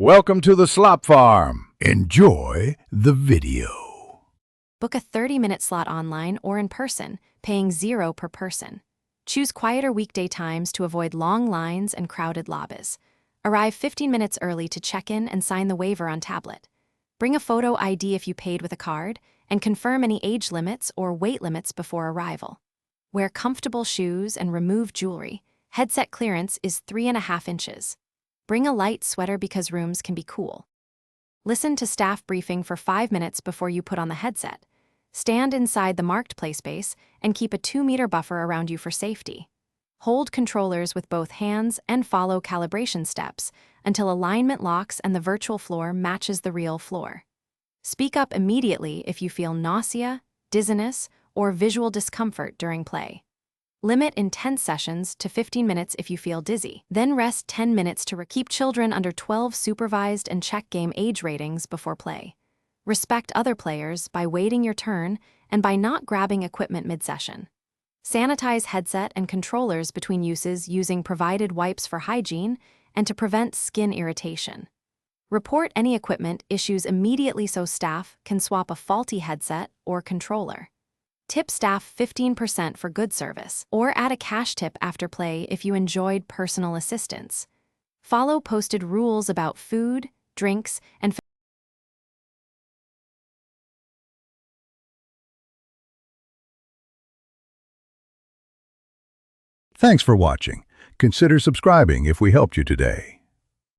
Welcome to the Slop Farm. Enjoy the video. Book a 30-minute slot online or in person, paying $0 per person. Choose quieter weekday times to avoid long lines and crowded lobbies. Arrive 15 minutes early to check in and sign the waiver on tablet. Bring a photo ID if you paid with a card, and confirm any age limits or weight limits before arrival. Wear comfortable shoes and remove jewelry. Headset clearance is 3.5 inches. Bring a light sweater because rooms can be cool. Listen to staff briefing for 5 minutes before you put on the headset. Stand inside the marked play space and keep a 2-meter buffer around you for safety. Hold controllers with both hands and follow calibration steps until alignment locks and the virtual floor matches the real floor. Speak up immediately if you feel nausea, dizziness, or visual discomfort during play. Limit intense sessions to 15 minutes if you feel dizzy. Then rest 10 minutes to keep children under 12 supervised and check game age ratings before play. Respect other players by waiting your turn and by not grabbing equipment mid-session. Sanitize headset and controllers between uses using provided wipes for hygiene and to prevent skin irritation. Report any equipment issues immediately so staff can swap a faulty headset or controller. Tip staff 15% for good service, or add a cash tip after play if you enjoyed personal assistance. Follow posted rules about food, drinks, and Thanks for watching. Consider subscribing if we helped you today.